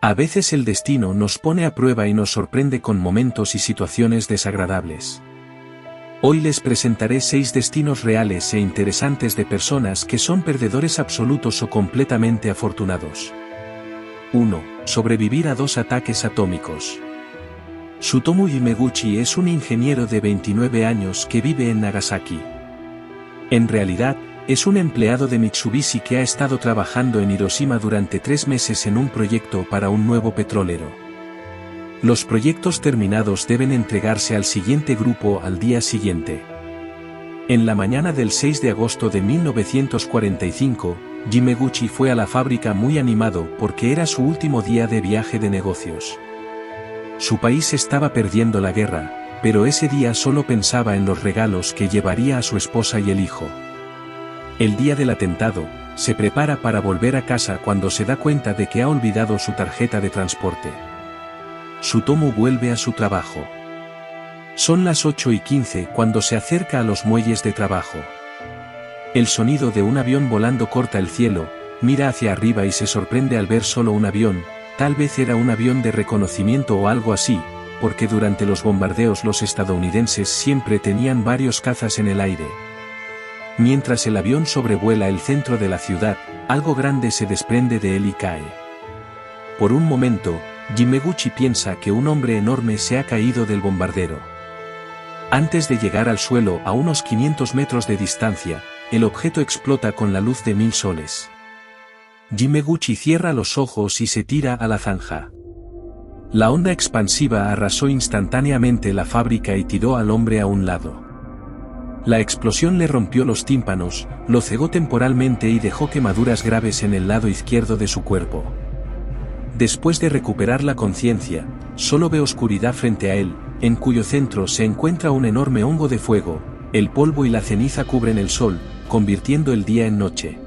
A veces el destino nos pone a prueba y nos sorprende con momentos y situaciones desagradables. Hoy les presentaré 6 destinos reales e interesantes de personas que son perdedores absolutos o completamente afortunados. 1. Sobrevivir a 2 ataques atómicos. Tsutomu Jimeguchi es un ingeniero de 29 años que vive en Nagasaki. En realidad, es un empleado de Mitsubishi que ha estado trabajando en Hiroshima durante 3 meses en un proyecto para un nuevo petrolero. Los proyectos terminados deben entregarse al siguiente grupo al día siguiente. En la mañana del 6 de agosto de 1945, Jimeguchi fue a la fábrica muy animado porque era su último día de viaje de negocios. Su país estaba perdiendo la guerra, pero ese día solo pensaba en los regalos que llevaría a su esposa y el hijo. El día del atentado, se prepara para volver a casa cuando se da cuenta de que ha olvidado su tarjeta de transporte. Tsutomu vuelve a su trabajo. Son las 8:15 cuando se acerca a los muelles de trabajo. El sonido de un avión volando corta el cielo, mira hacia arriba y se sorprende al ver solo un avión, tal vez era un avión de reconocimiento o algo así, porque durante los bombardeos los estadounidenses siempre tenían varios cazas en el aire. Mientras el avión sobrevuela el centro de la ciudad, algo grande se desprende de él y cae. Por un momento, Jimeguchi piensa que un hombre enorme se ha caído del bombardero. Antes de llegar al suelo a unos 500 metros de distancia, el objeto explota con la luz de 1000 soles. Jimeguchi cierra los ojos y se tira a la zanja. La onda expansiva arrasó instantáneamente la fábrica y tiró al hombre a un lado. La explosión le rompió los tímpanos, lo cegó temporalmente y dejó quemaduras graves en el lado izquierdo de su cuerpo. Después de recuperar la conciencia, solo ve oscuridad frente a él, en cuyo centro se encuentra un enorme hongo de fuego, el polvo y la ceniza cubren el sol, convirtiendo el día en noche.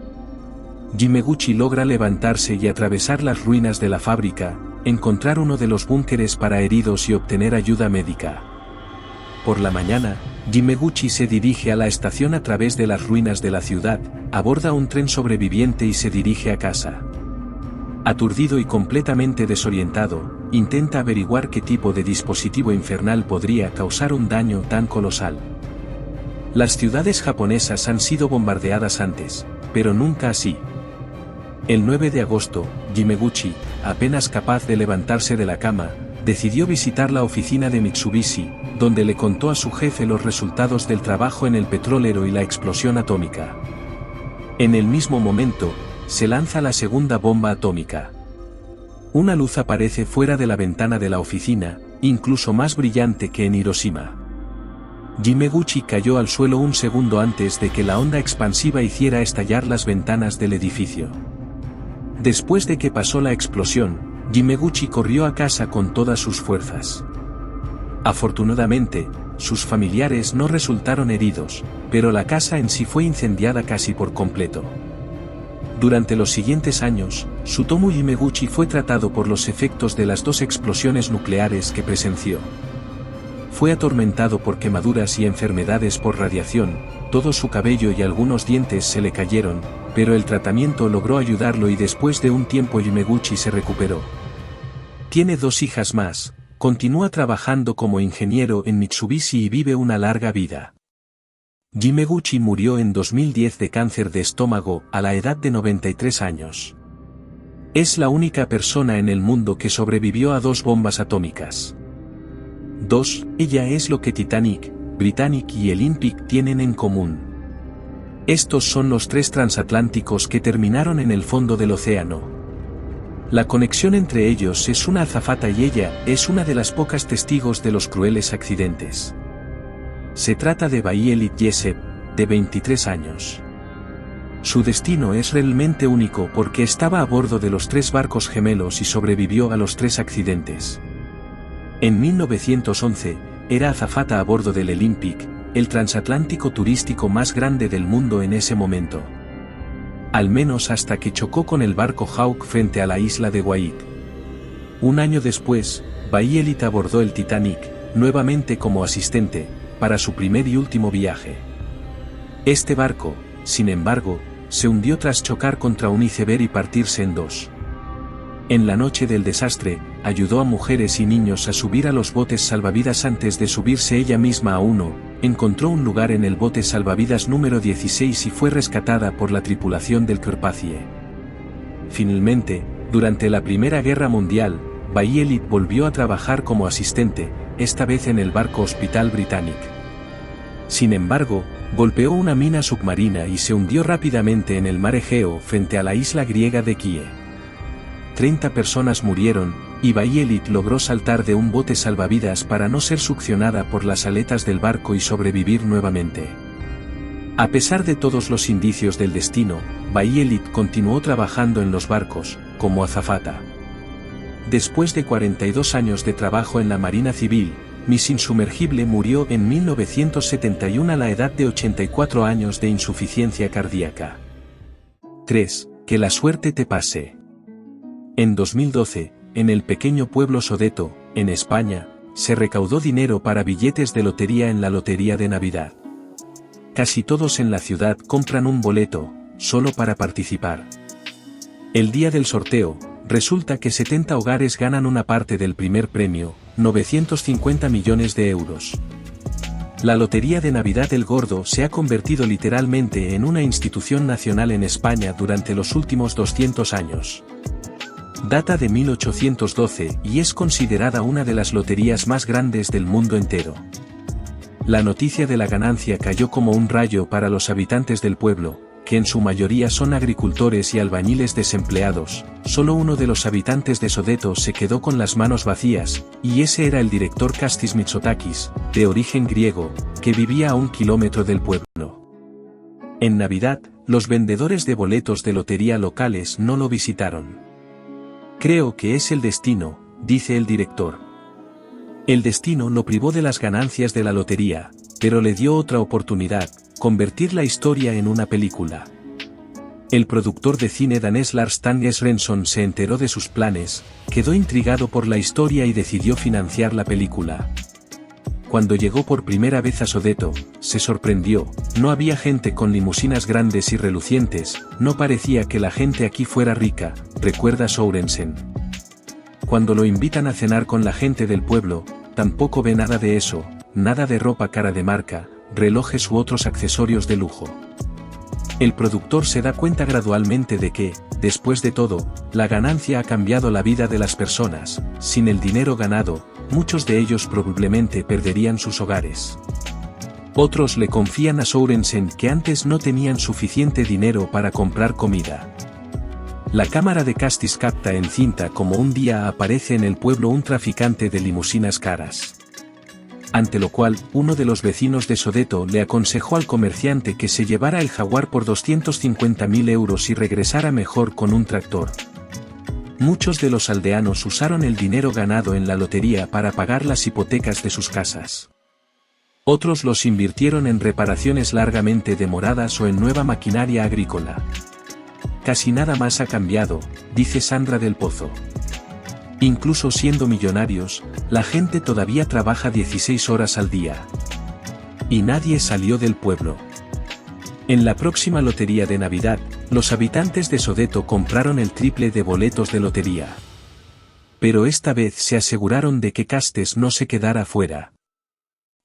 Jimeguchi logra levantarse y atravesar las ruinas de la fábrica, encontrar uno de los búnkeres para heridos y obtener ayuda médica. Por la mañana, Jimeguchi se dirige a la estación a través de las ruinas de la ciudad, aborda un tren sobreviviente y se dirige a casa. Aturdido y completamente desorientado, intenta averiguar qué tipo de dispositivo infernal podría causar un daño tan colosal. Las ciudades japonesas han sido bombardeadas antes, pero nunca así. El 9 de agosto, Jimeguchi, apenas capaz de levantarse de la cama, decidió visitar la oficina de Mitsubishi, donde le contó a su jefe los resultados del trabajo en el petrolero y la explosión atómica. En el mismo momento, se lanza la segunda bomba atómica. Una luz aparece fuera de la ventana de la oficina, incluso más brillante que en Hiroshima. Jimeguchi cayó al suelo un segundo antes de que la onda expansiva hiciera estallar las ventanas del edificio. Después de que pasó la explosión, Jimeguchi corrió a casa con todas sus fuerzas. Afortunadamente, sus familiares no resultaron heridos, pero la casa en sí fue incendiada casi por completo. Durante los siguientes años, Tsutomu Jimeguchi fue tratado por los efectos de las 2 explosiones nucleares que presenció. Fue atormentado por quemaduras y enfermedades por radiación, todo su cabello y algunos dientes se le cayeron, pero el tratamiento logró ayudarlo y después de un tiempo Jimeguchi se recuperó. Tiene 2 hijas más, continúa trabajando como ingeniero en Mitsubishi y vive una larga vida. Jimeguchi murió en 2010 de cáncer de estómago a la edad de 93 años. Es la única persona en el mundo que sobrevivió a 2 bombas atómicas. 2. Ella es lo que Titanic, Britannic y el Olympic tienen en común. Estos son los 3 transatlánticos que terminaron en el fondo del océano. La conexión entre ellos es una azafata y ella es una de las pocas testigos de los crueles accidentes. Se trata de Violet Jessep, de 23 años. Su destino es realmente único porque estaba a bordo de los 3 barcos gemelos y sobrevivió a los 3 accidentes. En 1911, era azafata a bordo del Olympic, el transatlántico turístico más grande del mundo en ese momento. Al menos hasta que chocó con el barco Hawke frente a la isla de Wight. Un año después, Violet abordó el Titanic, nuevamente como asistente, para su primer y último viaje. Este barco, sin embargo, se hundió tras chocar contra un iceberg y partirse en 2. En la noche del desastre, ayudó a mujeres y niños a subir a los botes salvavidas antes de subirse ella misma a uno, encontró un lugar en el bote salvavidas número 16 y fue rescatada por la tripulación del Carpathie. Finalmente, durante la Primera Guerra Mundial, Bailey volvió a trabajar como asistente, esta vez en el barco Hospital Britannic. Sin embargo, golpeó una mina submarina y se hundió rápidamente en el mar Egeo frente a la isla griega de Kie. 30 personas murieron, y Bailey logró saltar de un bote salvavidas para no ser succionada por las aletas del barco y sobrevivir nuevamente. A pesar de todos los indicios del destino, Bailey continuó trabajando en los barcos, como azafata. Después de 42 años de trabajo en la Marina Civil, Miss Insumergible murió en 1971 a la edad de 84 años de insuficiencia cardíaca. 3. Que la suerte te pase. En 2012, en el pequeño pueblo Sodeto, en España, se recaudó dinero para billetes de lotería en la Lotería de Navidad. Casi todos en la ciudad compran un boleto, solo para participar. El día del sorteo, resulta que 70 hogares ganan una parte del primer premio, 950 millones de euros. La Lotería de Navidad El Gordo se ha convertido literalmente en una institución nacional en España durante los últimos 200 años. Data de 1812 y es considerada una de las loterías más grandes del mundo entero. La noticia de la ganancia cayó como un rayo para los habitantes del pueblo, que en su mayoría son agricultores y albañiles desempleados. Solo uno de los habitantes de Sodeto se quedó con las manos vacías, y ese era el director Kastis Mitsotakis, de origen griego, que vivía a 1 kilómetro del pueblo. En Navidad, los vendedores de boletos de lotería locales no lo visitaron. Creo que es el destino, dice el director. El destino lo privó de las ganancias de la lotería, pero le dio otra oportunidad, convertir la historia en una película. El productor de cine danés Lars Tange Svensson se enteró de sus planes, quedó intrigado por la historia y decidió financiar la película. Cuando llegó por primera vez a Sodeto, se sorprendió, no había gente con limusinas grandes y relucientes, no parecía que la gente aquí fuera rica, recuerda Sorensen. Cuando lo invitan a cenar con la gente del pueblo, tampoco ve nada de eso, nada de ropa cara de marca, relojes u otros accesorios de lujo. El productor se da cuenta gradualmente de que, después de todo, la ganancia ha cambiado la vida de las personas. Sin el dinero ganado, muchos de ellos probablemente perderían sus hogares. Otros le confían a Sorensen que antes no tenían suficiente dinero para comprar comida. La cámara de Kastis capta en cinta como un día aparece en el pueblo un traficante de limusinas caras. Ante lo cual, uno de los vecinos de Sodeto le aconsejó al comerciante que se llevara el Jaguar por 250.000 euros y regresara mejor con un tractor. Muchos de los aldeanos usaron el dinero ganado en la lotería para pagar las hipotecas de sus casas. Otros los invirtieron en reparaciones largamente demoradas o en nueva maquinaria agrícola. Casi nada más ha cambiado, dice Sandra del Pozo. Incluso siendo millonarios, la gente todavía trabaja 16 horas al día. Y nadie salió del pueblo. En la próxima lotería de Navidad, los habitantes de Sodeto compraron el triple de boletos de lotería. Pero esta vez se aseguraron de que Kastis no se quedara fuera.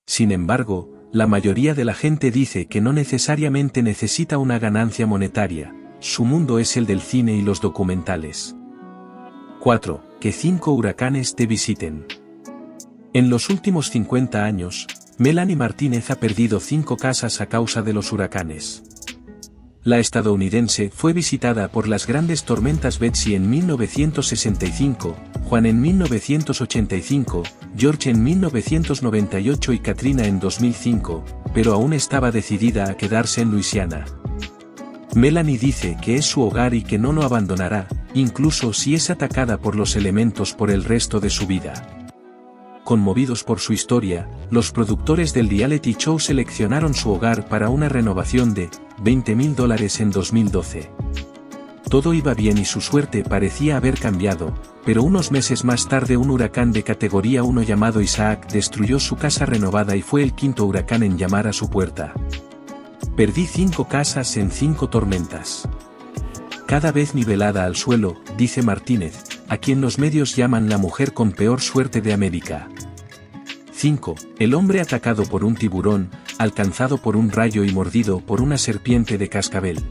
Sin embargo, la mayoría de la gente dice que no necesariamente necesita una ganancia monetaria, su mundo es el del cine y los documentales. 4. Que 5 huracanes te visiten. En los últimos 50 años, Melanie Martínez ha perdido 5 casas a causa de los huracanes. La estadounidense fue visitada por las grandes tormentas Betsy en 1965, Juan en 1985, George en 1998 y Katrina en 2005, pero aún estaba decidida a quedarse en Luisiana. Melanie dice que es su hogar y que no lo abandonará, incluso si es atacada por los elementos por el resto de su vida. Conmovidos por su historia, los productores del reality show seleccionaron su hogar para una renovación de $20.000 en 2012. Todo iba bien y su suerte parecía haber cambiado, pero unos meses más tarde un huracán de categoría 1 llamado Isaac destruyó su casa renovada y fue el 5º huracán en llamar a su puerta. Perdí 5 casas en 5 tormentas. Cada vez nivelada al suelo, dice Martínez, a quien los medios llaman la mujer con peor suerte de América. 5. El hombre atacado por un tiburón, alcanzado por un rayo y mordido por una serpiente de cascabel.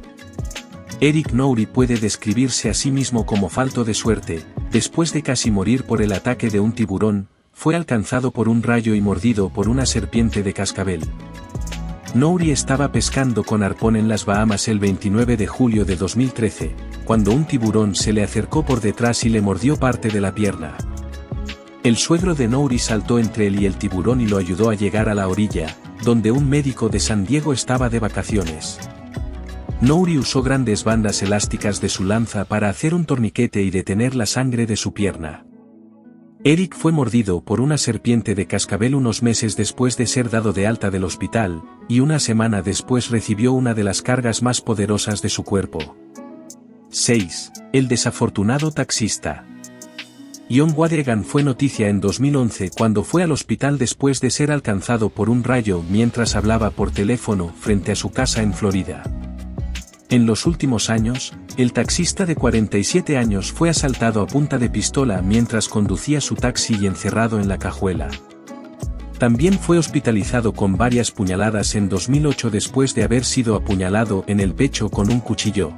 Eric Nowry puede describirse a sí mismo como falto de suerte. Después de casi morir por el ataque de un tiburón, fue alcanzado por un rayo y mordido por una serpiente de cascabel. Nowry estaba pescando con arpón en las Bahamas el 29 de julio de 2013, cuando un tiburón se le acercó por detrás y le mordió parte de la pierna. El suegro de Nowry saltó entre él y el tiburón y lo ayudó a llegar a la orilla, donde un médico de San Diego estaba de vacaciones. Nowry usó grandes bandas elásticas de su lanza para hacer un torniquete y detener la sangre de su pierna. Eric fue mordido por una serpiente de cascabel unos meses después de ser dado de alta del hospital, y una semana después recibió una de las cargas más poderosas de su cuerpo. 6. El desafortunado taxista. John Wadegan fue noticia en 2011 cuando fue al hospital después de ser alcanzado por un rayo mientras hablaba por teléfono frente a su casa en Florida. En los últimos años, el taxista de 47 años fue asaltado a punta de pistola mientras conducía su taxi y encerrado en la cajuela. También fue hospitalizado con varias puñaladas en 2008 después de haber sido apuñalado en el pecho con un cuchillo.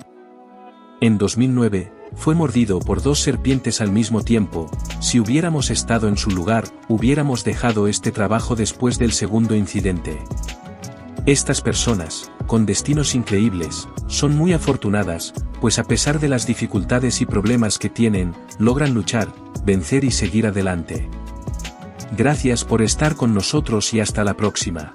En 2009, fue mordido por 2 serpientes al mismo tiempo. Si hubiéramos estado en su lugar, hubiéramos dejado este trabajo después del segundo incidente. Estas personas, con destinos increíbles, son muy afortunadas, pues a pesar de las dificultades y problemas que tienen, logran luchar, vencer y seguir adelante. Gracias por estar con nosotros y hasta la próxima.